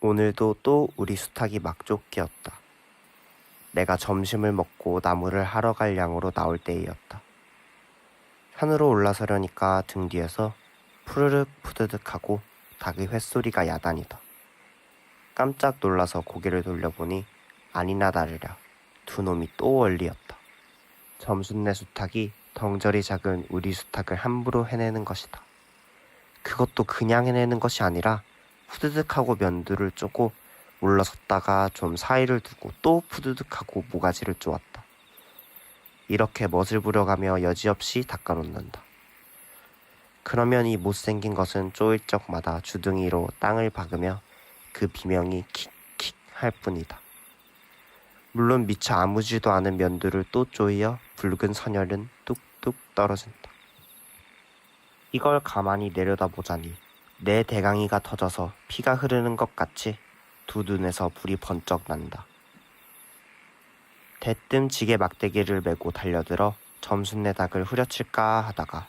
오늘도 또 우리 수탉이 막조끼였다. 내가 점심을 먹고 나무를 하러 갈 양으로 나올 때이었다. 산으로 올라서려니까 등 뒤에서 푸르륵 푸드득하고 닭의 쇳소리가 야단이다. 깜짝 놀라서 고개를 돌려보니 아니나 다르랴 두 놈이 또 얼리었다. 점순네 수탉이 덩저리 작은 우리 수탉을 함부로 해내는 것이다. 그것도 그냥 해내는 것이 아니라 푸드득하고 면두를 쪼고 물러섰다가 좀 사이를 두고 또 푸드득하고 모가지를 쪼았다. 이렇게 멋을 부려가며 여지없이 닦아놓는다. 그러면 이 못생긴 것은 쪼일 적마다 주둥이로 땅을 박으며 그 비명이 킥킥 할 뿐이다. 물론 미처 아무지도 않은 면두를 또 쪼이어 붉은 선혈은 뚝뚝 떨어진다. 이걸 가만히 내려다보자니 내 대강이가 터져서 피가 흐르는 것 같이 두 눈에서 불이 번쩍 난다. 대뜸 지게 막대기를 메고 달려들어 점순네 닭을 후려칠까 하다가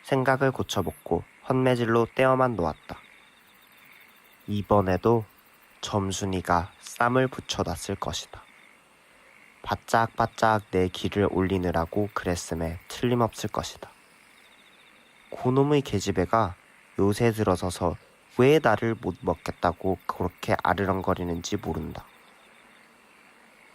생각을 고쳐먹고 헛매질로 떼어만 놓았다. 이번에도 점순이가 쌈을 붙여놨을 것이다. 바짝바짝 내 기를 올리느라고 그랬음에 틀림없을 것이다. 고놈의 계집애가 요새 들어서서 왜 나를 못 먹겠다고 그렇게 아르렁거리는지 모른다.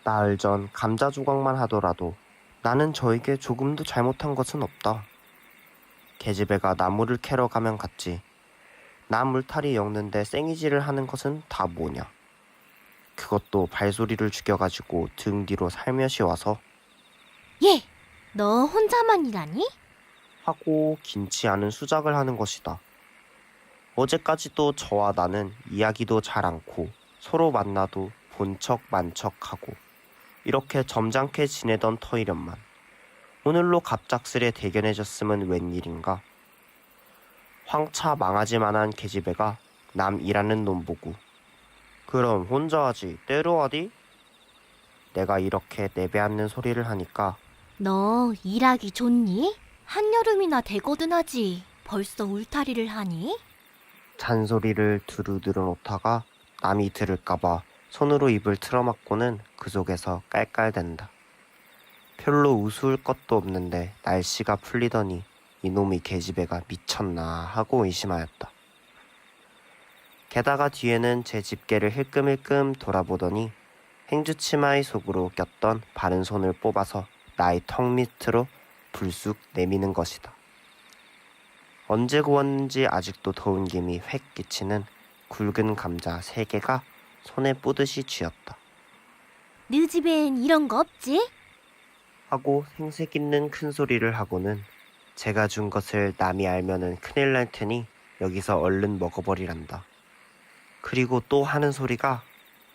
나흘 전 감자 조각만 하더라도 나는 저에게 조금도 잘못한 것은 없다. 계집애가 나무를 캐러 가면 갔지. 나 물타리 엮는데 생이질을 하는 것은 다 뭐냐. 그것도 발소리를 죽여가지고 등 뒤로 살며시 와서 예, 너 혼자만 일하니? 하고 긴치 않은 수작을 하는 것이다. 어제까지도 저와 나는 이야기도 잘 않고 서로 만나도 본 척 만 척하고 이렇게 점잖게 지내던 터이련만 오늘로 갑작스레 대견해졌으면 웬일인가. 황차 망하지만한 계집애가 남 일하는 놈 보고 그럼 혼자 하지 때로 하디? 내가 이렇게 내배앉는 소리를 하니까 너 일하기 좋니? 한여름이나 되거든 하지. 벌써 울타리를 하니? 잔소리를 두루두루 놓다가 남이 들을까봐 손으로 입을 틀어막고는 그 속에서 깔깔댄다. 별로 우스울 것도 없는데 날씨가 풀리더니 이놈의 계집애가 미쳤나 하고 의심하였다. 게다가 뒤에는 제 집게를 힐끔힐끔 돌아보더니 행주치마의 속으로 꼈던 바른 손을 뽑아서 나의 턱 밑으로 불쑥 내미는 것이다. 언제 구웠는지 아직도 더운 김이 획 끼치는 굵은 감자 3개가 손에 뿌듯이 쥐었다. 너 집엔 이런 거 없지? 하고 생색 있는 큰 소리를 하고는 제가 준 것을 남이 알면은 큰일 날 테니 여기서 얼른 먹어버리란다. 그리고 또 하는 소리가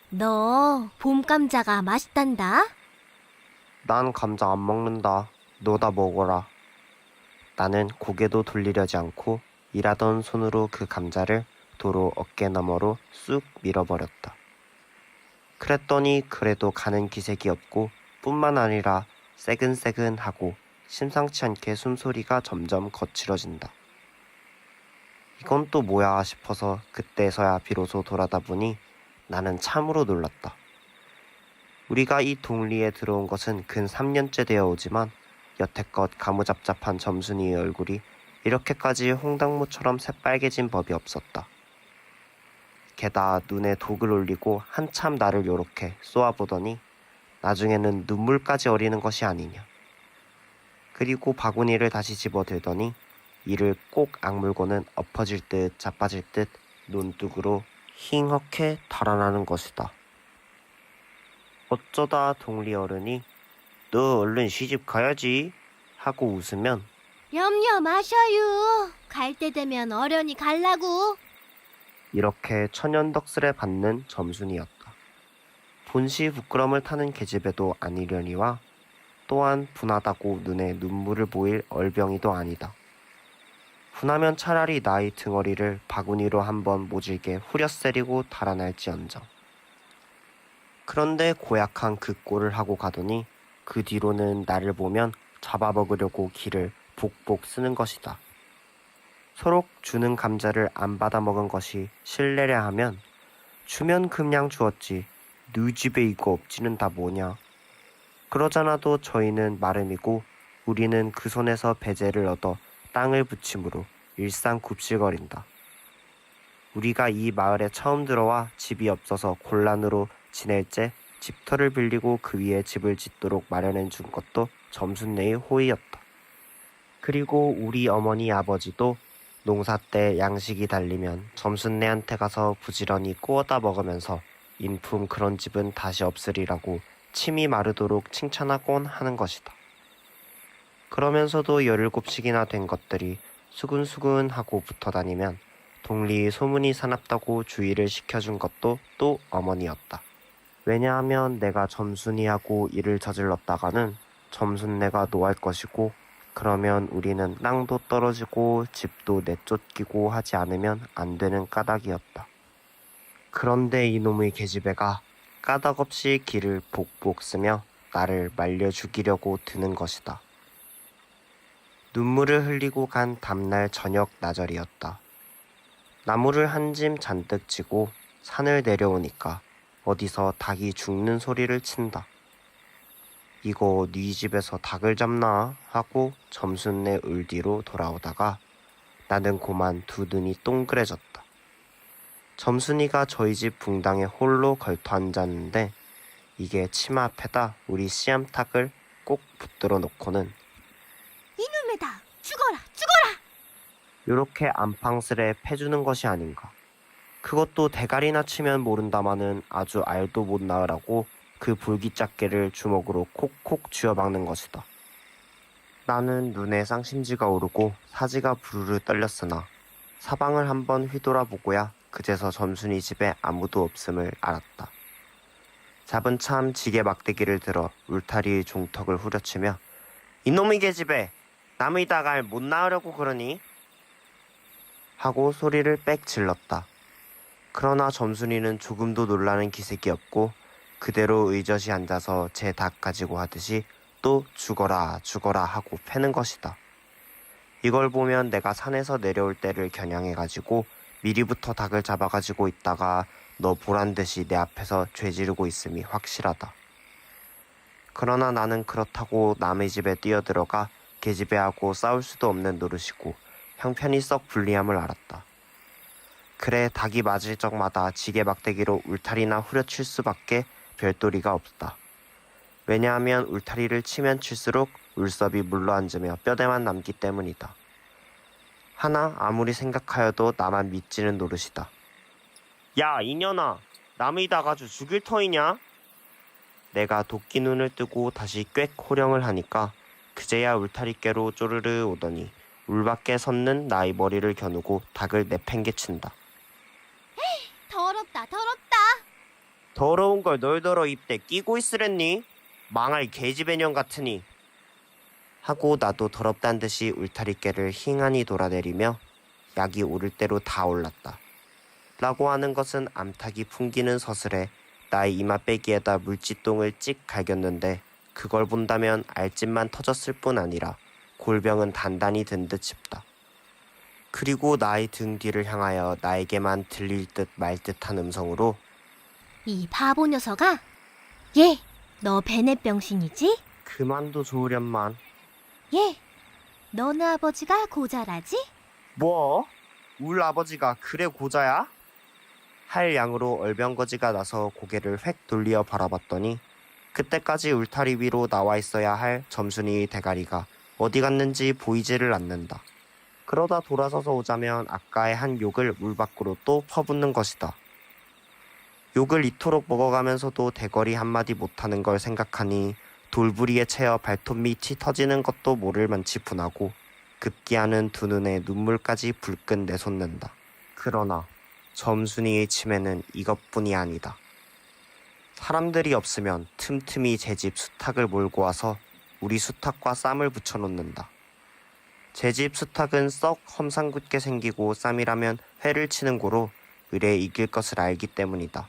너 봄 감자가 맛있단다. 난 감자 안 먹는다. 너 다 먹어라. 나는 고개도 돌리려지 않고 일하던 손으로 그 감자를 도로 어깨 너머로 쑥 밀어버렸다. 그랬더니 그래도 가는 기색이 없고 뿐만 아니라 새근새근하고 심상치 않게 숨소리가 점점 거칠어진다. 이건 또 뭐야 싶어서 그때서야 비로소 돌아다 보니 나는 참으로 놀랐다. 우리가 이 동리에 들어온 것은 근 3년째 되어 오지만 여태껏 가무잡잡한 점순이의 얼굴이 이렇게까지 홍당무처럼 새빨개진 법이 없었다. 게다가 눈에 독을 올리고 한참 나를 요렇게 쏘아보더니 나중에는 눈물까지 어리는 것이 아니냐. 그리고 바구니를 다시 집어들더니 이를 꼭 악물고는 엎어질 듯 자빠질 듯 논둑으로 힝하게 달아나는 것이다. 어쩌다 동리 어른이 너 얼른 시집 가야지 하고 웃으면 염려 마셔요. 갈 때 되면 어련히 갈라고. 이렇게 천연덕스레 받는 점순이었다. 본시 부끄럼을 타는 계집애도 아니려니와 또한 분하다고 눈에 눈물을 보일 얼병이도 아니다. 분하면 차라리 나의 등어리를 바구니로 한번 모질게 후려세리고 달아날지언정. 그런데 고약한 그 꼴을 하고 가더니 그 뒤로는 나를 보면 잡아먹으려고 기를 복복 쓰는 것이다. 서로 주는 감자를 안 받아먹은 것이 실례려 하면 주면 그냥 주었지. 너희 집에 이거 없지는 다 뭐냐. 그러잖아도 저희는 마름이고 우리는 그 손에서 배제를 얻어 땅을 붙임으로 일상굽실거린다. 우리가 이 마을에 처음 들어와 집이 없어서 곤란으로 지낼 때 집터를 빌리고 그 위에 집을 짓도록 마련해 준 것도 점순네의 호의였다. 그리고 우리 어머니 아버지도 농사 때 양식이 달리면 점순네한테 가서 부지런히 구워다 먹으면서 인품 그런 집은 다시 없으리라고 침이 마르도록 칭찬하곤 하는 것이다. 그러면서도 17씩이나 된 것들이 수근수근하고 붙어다니면 동리의 소문이 사납다고 주의를 시켜준 것도 또 어머니였다. 왜냐하면 내가 점순이하고 일을 저질렀다가는 점순네가 노할 것이고 그러면 우리는 땅도 떨어지고 집도 내쫓기고 하지 않으면 안 되는 까닭이었다. 그런데 이놈의 계집애가 까닭없이 길을 복복 쓰며 나를 말려 죽이려고 드는 것이다. 눈물을 흘리고 간 다음날 저녁 나절이었다. 나무를 한 짐 잔뜩 지고 산을 내려오니까 어디서 닭이 죽는 소리를 친다. 이거 네 집에서 닭을 잡나 하고 점순네 을뒤로 돌아오다가 나는 고만 두 눈이 동그래졌다. 점순이가 저희 집 붕당에 홀로 걸터 앉았는데 이게 치마 앞에다 우리 씨암탉을 꼭 붙들어 놓고는 이놈의 닭! 죽어라! 죽어라! 요렇게 안팡스레 패주는 것이 아닌가. 그것도 대가리나 치면 모른다마는 아주 알도 못 낳으라고 그 불기짝개를 주먹으로 콕콕 쥐어박는 것이다. 나는 눈에 쌍심지가 오르고 사지가 부르르 떨렸으나 사방을 한번 휘돌아보고야 그제서 점순이 집에 아무도 없음을 알았다. 잡은 참 지게 막대기를 들어 울타리의 종턱을 후려치며 이놈의 계집애! 남의 닭을 못 낳으려고 그러니? 하고 소리를 빽 질렀다. 그러나 점순이는 조금도 놀라는 기색이 없고 그대로 의젓이 앉아서 제 닭 가지고 하듯이 또 죽어라 죽어라 하고 패는 것이다. 이걸 보면 내가 산에서 내려올 때를 겨냥해가지고 미리부터 닭을 잡아가지고 있다가 너 보란듯이 내 앞에서 죄지르고 있음이 확실하다. 그러나 나는 그렇다고 남의 집에 뛰어들어가 계집애하고 싸울 수도 없는 노릇이고 형편이 썩 불리함을 알았다. 그래 닭이 맞을 적마다 지게 막대기로 울타리나 후려칠 수밖에 별도리가 없다. 왜냐하면 울타리를 치면 칠수록 울섭이 물러앉으며 뼈대만 남기 때문이다. 하나 아무리 생각하여도 나만 믿지는 노릇이다. 야 이년아, 남의 닭 아주 죽일 터이냐? 내가 도끼 눈을 뜨고 다시 꽥 호령을 하니까 그제야 울타리께로 쪼르르 오더니 울밖에 섰는 나의 머리를 겨누고 닭을 내팽개친다. 더럽다 더럽다! 더러운 걸 널더러 입대 끼고 있으랬니? 망할 계집애년 같으니. 하고 나도 더럽단 듯이 울타리깨를 힝하니 돌아내리며 약이 오를 대로 다 올랐다. 라고 하는 것은 암탉이 풍기는 서슬에 나의 이마빼기에다 물지똥을 찍 갈겼는데 그걸 본다면 알집만 터졌을 뿐 아니라 골병은 단단히 든 듯 싶다. 그리고 나의 등 뒤를 향하여 나에게만 들릴 듯 말 듯한 음성으로 이 바보 녀석아! 얘! 너 베넷병신이지? 그만도 좋으련만. 얘! 너네 아버지가 고자라지? 뭐? 울 아버지가 그래 고자야? 할 양으로 얼병거지가 나서 고개를 획 돌려 바라봤더니 그때까지 울타리 위로 나와 있어야 할 점순이의 대가리가 어디 갔는지 보이지를 않는다. 그러다 돌아서서 오자면 아까의 한 욕을 물 밖으로 또 퍼붓는 것이다. 욕을 이토록 먹어가면서도 대거리 한마디 못하는 걸 생각하니 돌부리에 채어 발톱 밑이 터지는 것도 모를 만치 분하고 급기야는 두 눈에 눈물까지 불끈 내솟는다. 그러나 점순이의 치매는 이것뿐이 아니다. 사람들이 없으면 틈틈이 제 집 수탉을 몰고 와서 우리 수탉과 쌈을 붙여놓는다. 제 집 수탉은 썩 험상궂게 생기고 쌈이라면 회를 치는 고로 의뢰 이길 것을 알기 때문이다.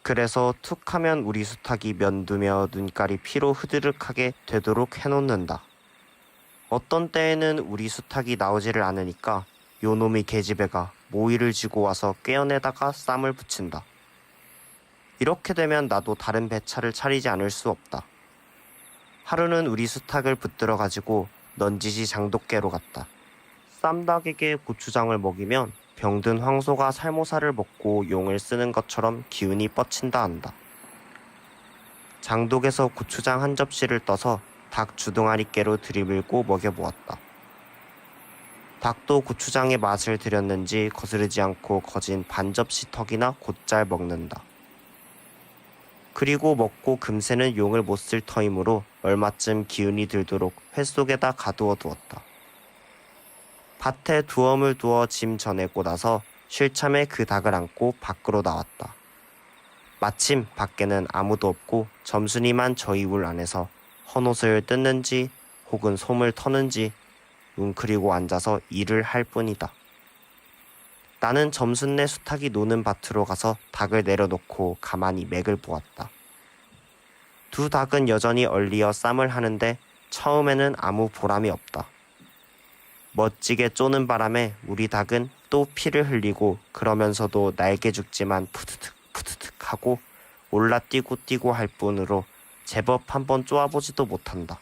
그래서 툭 하면 우리 수탉이 면두며 눈깔이 피로 흐드륵하게 되도록 해놓는다. 어떤 때에는 우리 수탉이 나오지를 않으니까 요놈의 계집애가 모이를 쥐고 와서 꿰어내다가 쌈을 붙인다. 이렇게 되면 나도 다른 배차를 차리지 않을 수 없다. 하루는 우리 수탉을 붙들어 가지고 넌지시 장독개로 갔다. 쌈닭에게 고추장을 먹이면 병든 황소가 살모사를 먹고 용을 쓰는 것처럼 기운이 뻗친다 한다. 장독에서 고추장 한 접시를 떠서 닭 주둥아리깨로 들이밀고 먹여보았다. 닭도 고추장의 맛을 들였는지 거스르지 않고 거진 반 접시 턱이나 곧잘 먹는다. 그리고 먹고 금세는 용을 못 쓸 터이므로 얼마쯤 기운이 들도록 회 속에다 가두어 두었다. 밭에 두엄을 두어 짐 전해고 나서 실참에 그 닭을 안고 밖으로 나왔다. 마침 밖에는 아무도 없고 점순이만 저희 울 안에서 헌옷을 뜯는지 혹은 솜을 터는지 웅크리고 앉아서 일을 할 뿐이다. 나는 점순내 수탉이 노는 밭으로 가서 닭을 내려놓고 가만히 맥을 보았다. 두 닭은 여전히 얼리어 쌈을 하는데 처음에는 아무 보람이 없다. 멋지게 쪼는 바람에 우리 닭은 또 피를 흘리고 그러면서도 날개 죽지만 푸드득 푸드득 하고 올라뛰고 뛰고 할 뿐으로 제법 한번 쪼아보지도 못한다.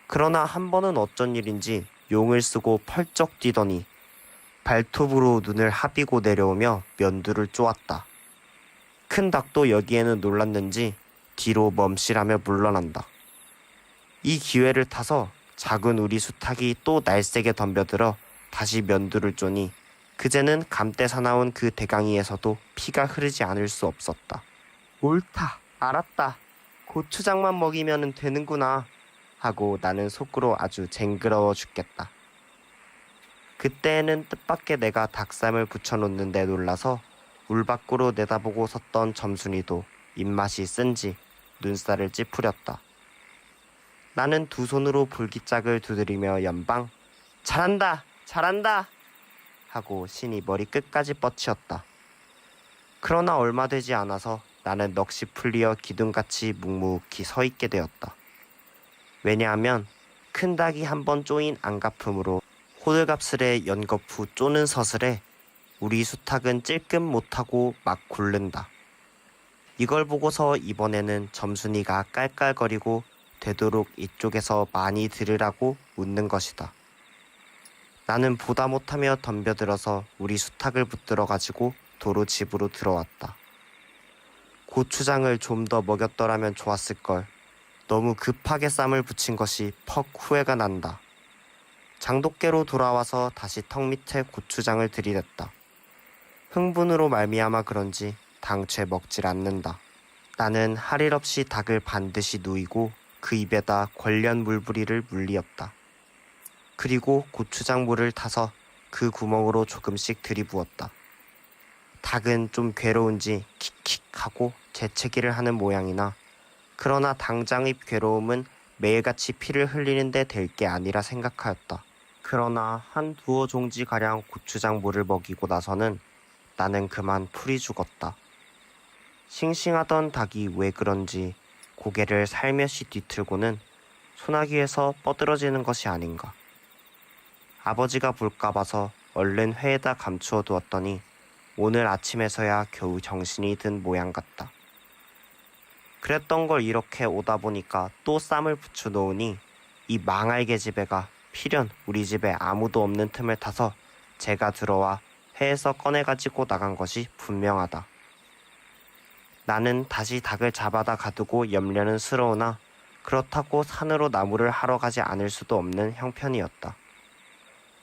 그러나 한 번은 어쩐 일인지 용을 쓰고 펄쩍 뛰더니 발톱으로 눈을 하비고 내려오며 면두를 쪼았다. 큰 닭도 여기에는 놀랐는지 뒤로 멈실하며 물러난다. 이 기회를 타서 작은 우리 수탉이 또 날쌔게 덤벼들어 다시 면두를 쪼니 그제는 감때 사나운 그 대강이에서도 피가 흐르지 않을 수 없었다. 옳다, 알았다. 고추장만 먹이면 되는구나 하고 나는 속으로 아주 쟁그러워 죽겠다. 그때에는 뜻밖의 내가 닭쌈을 부쳐놓는데 놀라서 울 밖으로 내다보고 섰던 점순이도 입맛이 쓴지 눈살을 찌푸렸다. 나는 두 손으로 볼기짝을 두드리며 연방 잘한다 잘한다 하고 신이 머리 끝까지 뻗치었다. 그러나 얼마 되지 않아서 나는 넋이 풀리어 기둥같이 묵묵히 서 있게 되었다. 왜냐하면 큰 닭이 한번 쪼인 안갚음으로 호들갑스레 연거푸 쪼는 서슬에 우리 수탉은 찔끔 못하고 막 굴른다. 이걸 보고서 이번에는 점순이가 깔깔거리고 되도록 이쪽에서 많이 들으라고 웃는 것이다. 나는 보다 못하며 덤벼들어서 우리 수탉을 붙들어 가지고 도로 집으로 들어왔다. 고추장을 좀 더 먹였더라면 좋았을걸. 너무 급하게 쌈을 붙인 것이 퍽 후회가 난다. 장독개로 돌아와서 다시 턱 밑에 고추장을 들이댔다. 흥분으로 말미암아 그런지 당최 먹질 않는다. 나는 할 일 없이 닭을 반드시 누이고 그 입에다 관련 물부리를 물리었다. 그리고 고추장 물을 타서 그 구멍으로 조금씩 들이부었다. 닭은 좀 괴로운지 킥킥 하고 재채기를 하는 모양이나 그러나 당장의 괴로움은 매일같이 피를 흘리는데 될 게 아니라 생각하였다. 그러나 한 두어 종지가량 고추장 물을 먹이고 나서는 나는 그만 풀이 죽었다. 싱싱하던 닭이 왜 그런지 고개를 살며시 뒤틀고는 소나기에서 뻗으러지는 것이 아닌가. 아버지가 볼까 봐서 얼른 회에다 감추어 두었더니 오늘 아침에서야 겨우 정신이 든 모양 같다. 그랬던 걸 이렇게 오다 보니까 또 쌈을 붙여 놓으니 이 망할 계집애가 필연 우리 집에 아무도 없는 틈을 타서 제가 들어와 회에서 꺼내가지고 나간 것이 분명하다. 나는 다시 닭을 잡아다 가두고 염려는 스러우나 그렇다고 산으로 나무를 하러 가지 않을 수도 없는 형편이었다.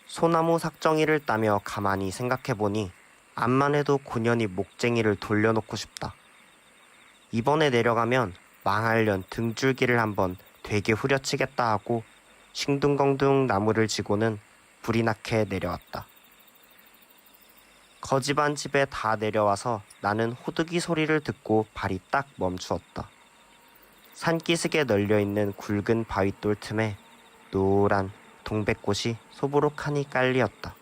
소나무 삭정이를 따며 가만히 생각해보니 암만 해도 고년이 목쟁이를 돌려놓고 싶다. 이번에 내려가면 망할년 등줄기를 한번 되게 후려치겠다 하고 싱둥벙둥 나무를 지고는 불이 나게 내려왔다. 거지반 집에 다 내려와서 나는 호두기 소리를 듣고 발이 딱 멈추었다. 산기슭에 널려있는 굵은 바윗돌 틈에 노란 동백꽃이 소보록하니 깔리었다.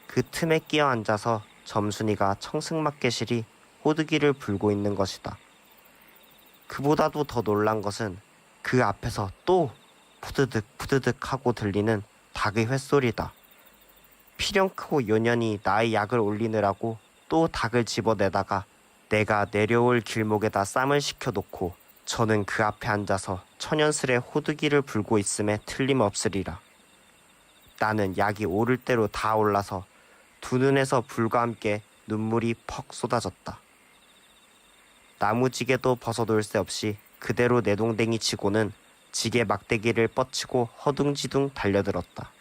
그 틈에 끼어 앉아서 점순이가 청승맞게실이 호두기를 불고 있는 것이다. 그보다도 더 놀란 것은 그 앞에서 또 푸드득 푸드득 하고 들리는 닭의 횟소리다. 필연 크고 요년이 나의 약을 올리느라고 또 닭을 집어내다가 내가 내려올 길목에다 쌈을 시켜놓고 저는 그 앞에 앉아서 천연스레 호두기를 불고 있음에 틀림없으리라. 나는 약이 오를 대로 다 올라서 두 눈에서 불과 함께 눈물이 퍽 쏟아졌다. 나무지게도 벗어놓을 새 없이 그대로 내동댕이 치고는 지게 막대기를 뻗치고 허둥지둥 달려들었다.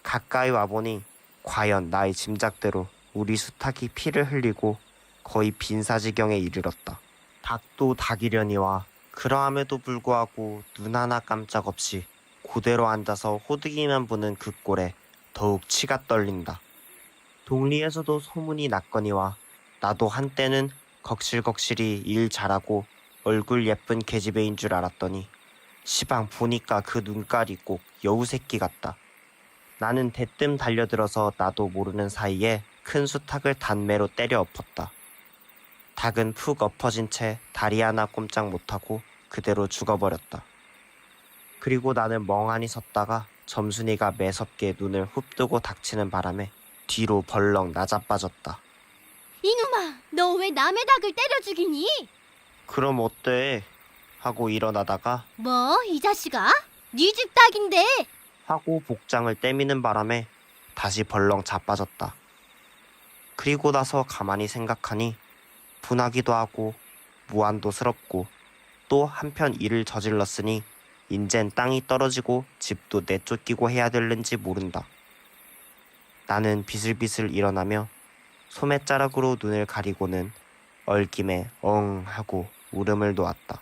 가까이 와보니 과연 나의 짐작대로 우리 수탉이 피를 흘리고 거의 빈사지경에 이르렀다. 닭도 닭이려니와 그러함에도 불구하고 눈 하나 깜짝 없이 그대로 앉아서 호두기만 보는 그 꼴에 더욱 치가 떨린다. 동리에서도 소문이 났거니와 나도 한때는 걱실걱실이 일 잘하고 얼굴 예쁜 계집애인 줄 알았더니 시방 보니까 그 눈깔이 꼭 여우 새끼 같다. 나는 대뜸 달려들어서 나도 모르는 사이에 큰 수탉을 단매로 때려 엎었다. 닭은 푹 엎어진 채 다리 하나 꼼짝 못하고 그대로 죽어버렸다. 그리고 나는 멍하니 섰다가 점순이가 매섭게 눈을 훅 뜨고 닥치는 바람에 뒤로 벌렁 나자빠졌다. 이놈아, 너 왜 남의 닭을 때려 죽이니? 그럼 어때? 하고 일어나다가 뭐, 이 자식아? 네 집 닭인데. 하고 복장을 떼미는 바람에 다시 벌렁 자빠졌다. 그리고 나서 가만히 생각하니 분하기도 하고 무안도스럽고 또 한편 일을 저질렀으니 인젠 땅이 떨어지고 집도 내쫓기고 해야 될는지 모른다. 나는 비슬비슬 일어나며 소매자락으로 눈을 가리고는 얼김에 엉 하고 울음을 놓았다.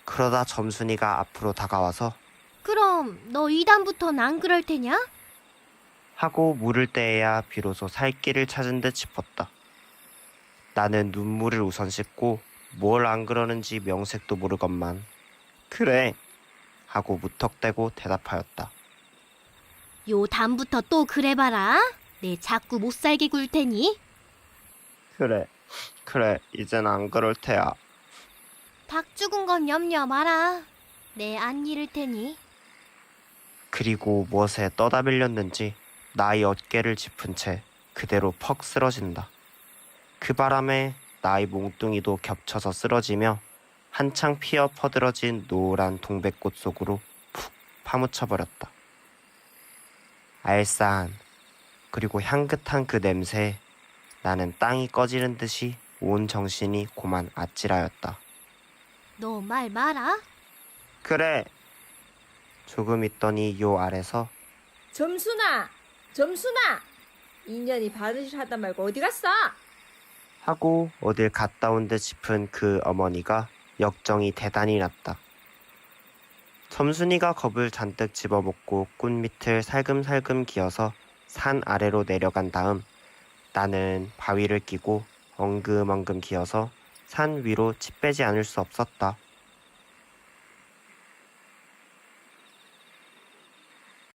그러다 점순이가 앞으로 다가와서 그럼 너 이단부턴 안 그럴 테냐? 하고 물을 때에야 비로소 살 길을 찾은 듯 싶었다. 나는 눈물을 우선 씻고 뭘 안 그러는지 명색도 모르건만 그래 하고 무턱대고 대답하였다. 요 다음부터 또 그래봐라. 내 자꾸 못살게 굴 테니. 그래 이젠 안 그럴 테야. 닭 죽은 건 염려 마라. 내 안 잃을 테니. 그리고 무엇에 떠다밀렸는지 나의 어깨를 짚은 채 그대로 퍽 쓰러진다. 그 바람에 나의 몽둥이도 겹쳐서 쓰러지며 한창 피어 퍼들어진 노란 동백꽃 속으로 푹 파묻혀버렸다. 알싸한 그리고 향긋한 그 냄새에 나는 땅이 꺼지는 듯이 온 정신이 고만 아찔하였다. 너 말 마라. 그래. 조금 있더니 요 아래서 점순아! 인연이 바느질 하다 말고 어디 갔어? 하고 어딜 갔다 온 듯 싶은 그 어머니가 역정이 대단히 났다. 점순이가 겁을 잔뜩 집어먹고 꽃밑을 살금살금 기어서 산 아래로 내려간 다음 나는 바위를 끼고 엉금엉금 기어서 산 위로 치 빼지 않을 수 없었다.